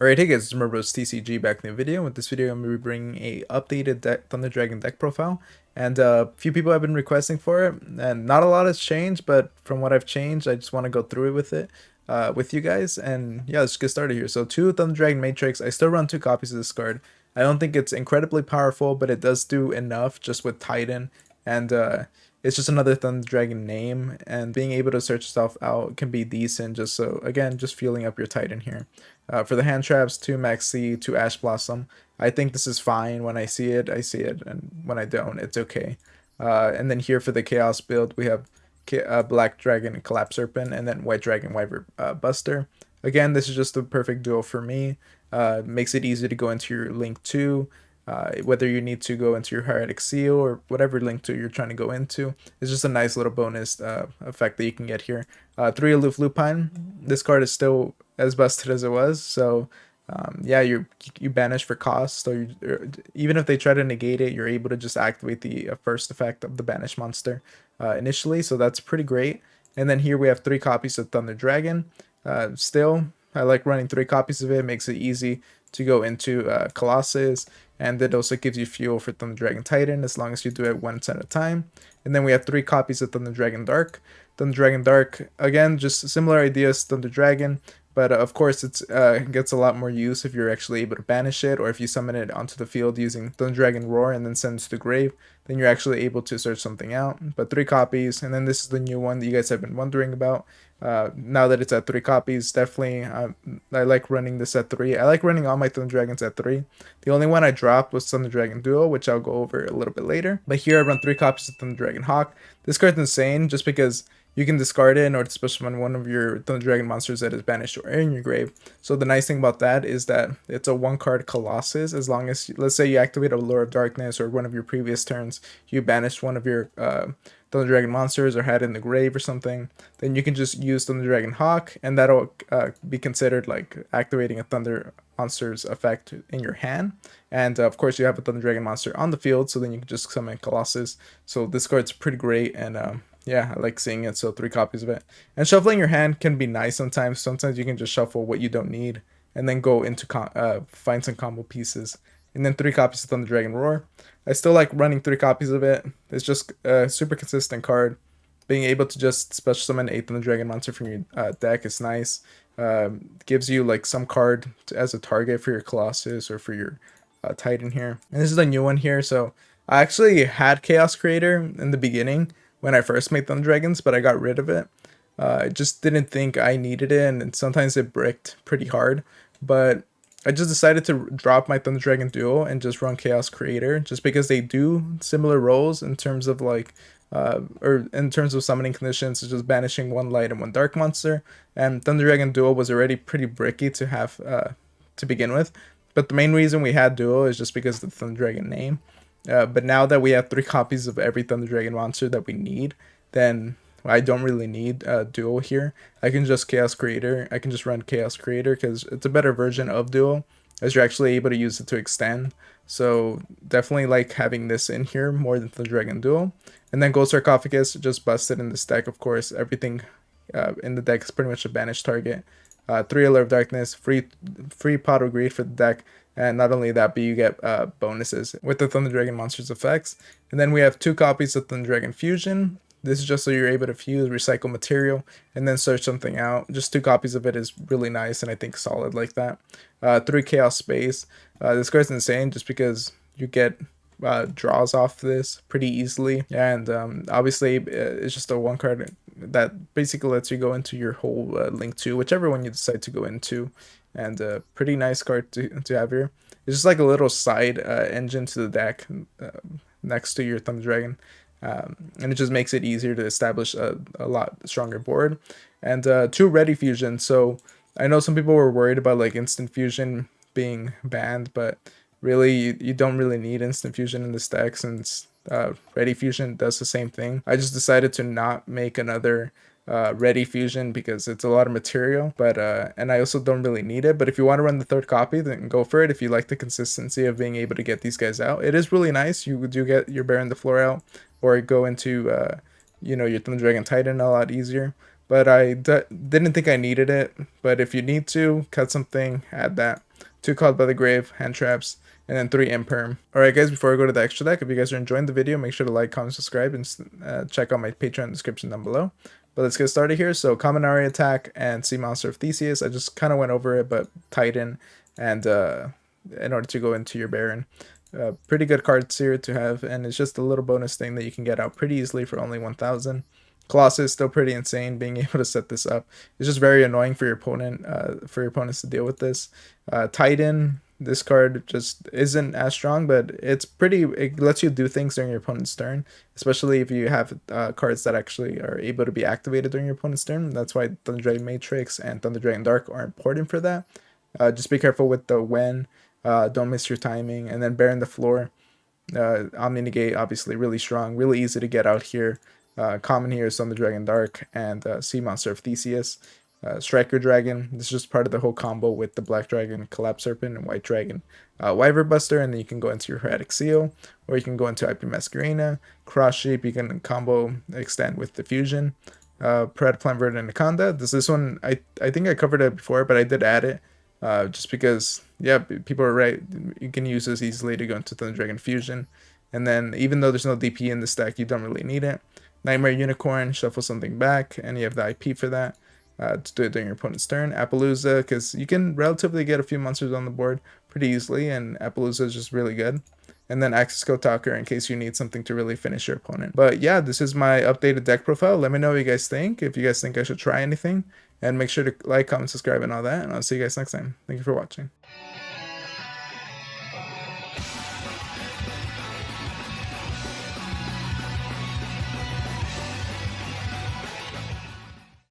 Alright, hey guys, it's Bros TCG back in the video. With this video, I'm going to be bringing a updated Thunder Dragon deck profile, and a few people have been requesting for it, and not a lot has changed, but from what I've changed, I just want to go through it with you guys, and yeah, let's get started here. So 2 Thunder Dragon Matrix. I still run 2 copies of this card. I don't think it's incredibly powerful, but it does do enough just with Titan, and it's just another Thunder Dragon name, and being able to search stuff out can be decent, just so, again, just fueling up your Titan here. For the hand traps, 2 Maxi, 2 Ash Blossom. I think this is fine. When I see it, and when I don't, it's okay. And then here for the Chaos build, we have Black Dragon and Collapse Serpent, and then White Dragon Wyvern Buster. Again, this is just the perfect duel for me. Makes it easy to go into your Link 2, whether you need to go into your Hieratic Seal or whatever Link 2 you're trying to go into. It's just a nice little bonus effect that you can get here. 3 Aloof Lupine. This card is still as busted as it was, so yeah, you banish for cost, so even if they try to negate it, you're able to just activate the first effect of the banish monster initially, so that's pretty great. And then here we have 3 copies of Thunder Dragon. Still, I like running 3 copies of it. Makes it easy to go into Colossus, and it also gives you fuel for Thunder Dragon Titan as long as you do it once at a time. And then we have 3 copies of Thunder Dragon Dark. Thunder Dragon Dark, again, just similar ideas to Thunder Dragon, but of course it gets a lot more use if you're actually able to banish it, or if you summon it onto the field using Thunder Dragon Roar and then send it to the grave, then you're actually able to search something out. But 3 copies, and then this is the new one that you guys have been wondering about. Now that it's at 3 copies, definitely I like running this at 3. I like running all my Thunder Dragons at 3. The only one I dropped was Thunder Dragon Duel, which I'll go over a little bit later. But here I run 3 copies of Thunder Dragon Hawk. This card's insane just because you can discard it in order to special summon one of your Thunder Dragon monsters that is banished or in your grave. So the nice thing about that is that it's a 1-card Colossus. As long as, let's say you activate a Lure of Darkness, or one of your previous turns you banished one of your Thunder Dragon monsters or had in the grave or something, then you can just use Thunder Dragon Hawk, and that'll be considered like activating a Thunder monster's effect in your hand. And of course you have a Thunder Dragon monster on the field, so then you can just summon Colossus. So this card's pretty great, and yeah, I like seeing it, so 3 copies of it. And shuffling your hand can be nice sometimes. Sometimes you can just shuffle what you don't need and then go into find some combo pieces. And then 3 copies of Thunder Dragon Roar. I still like running 3 copies of it. It's just a super consistent card. Being able to just special summon a Thunder Dragon monster from your deck is nice. Gives you like some card as a target for your Colossus or for your Titan here. And this is a new one here, so I actually had Chaos Creator in the beginning when I first made Thunder Dragons, but I got rid of it. I just didn't think I needed it, and sometimes it bricked pretty hard. But I just decided to drop my Thunder Dragon Duel and just run Chaos Creator, just because they do similar roles in terms of like, or in terms of summoning conditions, it's just banishing 1 light and 1 dark monster. And Thunder Dragon Duel was already pretty bricky to have to begin with. But the main reason we had Duel is just because of the Thunder Dragon name. But now that we have 3 copies of every Thunder Dragon monster that we need, then I don't really need Duel here. I can just Chaos Creator. I can just run Chaos Creator because it's a better version of Duel, as you're actually able to use it to extend. So definitely like having this in here more than Thunder Dragon Duel. And then Gold Sarcophagus, just busted in this deck, of course. Everything in the deck is pretty much a banished target. 3 Allure of Darkness, free Pot of Greed for the deck. And not only that, but you get bonuses with the Thunder Dragon monsters effects. And then we have 2 copies of Thunder Dragon Fusion. This is just so you're able to fuse, recycle material, and then search something out. Just 2 copies of it is really nice, and I think solid like that. 3 Chaos Space. This card's insane just because you get draws off this pretty easily. And obviously, it's just a 1 card that basically lets you go into your whole Link 2, whichever one you decide to go into. And a pretty nice card to have here. It's just like a little side engine to the deck next to your Thunder Dragon. And it just makes it easier to establish a lot stronger board. And 2 Ready Fusion. So I know some people were worried about like instant fusion being banned, but really you don't really need instant fusion in this deck, since Ready Fusion does the same thing. I just decided to not make another Ready Fusion because it's a lot of material, but and I also don't really need it. But if you want to run the 3rd copy, then go for it. If you like the consistency of being able to get these guys out, it is really nice. You do get your Baron the Floor out, or go into you know, your Thunder Dragon Titan a lot easier. But I didn't think I needed it. But if you need to cut something, add that. 2 Called by the Grave, hand traps, and then 3 Imperm. Alright guys, before I go to the extra deck, if you guys are enjoying the video, make sure to like, comment, subscribe, and check out my Patreon description down below. But let's get started here. So Kaminari attack and Sea Monster of Theseus. I just kind of went over it, but Titan and in order to go into your Baron. Pretty good cards here to have, and it's just a little bonus thing that you can get out pretty easily for only 1,000. Colossus still pretty insane. Being able to set this up, it's just very annoying for your opponent, for your opponents to deal with this. Titan, this card just isn't as strong, but it's pretty. It lets you do things during your opponent's turn, especially if you have cards that actually are able to be activated during your opponent's turn. That's why Thunder Dragon Matrix and Thunder Dragon Dark are important for that. Just be careful with the when. Don't miss your timing, and then Baron the Floor. Omni Negate, obviously really strong, really easy to get out here. Common here is Thunder Dragon Dark and Sea Monster of Theseus. Striker Dragon, this is just part of the whole combo with the Black Dragon, Collapse Serpent, and White Dragon Wyvern Buster, and then you can go into your Heretic Seal, or you can go into IP Masquerena. Cross Shape, you can combo extend with Diffusion. Pred Plant Verde Anaconda, this one, I think I covered it before, but I did add it. Just because, yeah, people are right. You can use this easily to go into Thunder Dragon Fusion. And then, even though there's no DP in this deck, you don't really need it. Nightmare Unicorn, shuffle something back, and you have the IP for that to do it during your opponent's turn. Appaloosa, because you can relatively get a few monsters on the board pretty easily, and Appaloosa is just really good. And then Axis Talker in case you need something to really finish your opponent. But yeah, this is my updated deck profile. Let me know what you guys think, if you guys think I should try anything. And make sure to like, comment, subscribe, and all that. And I'll see you guys next time. Thank you for watching.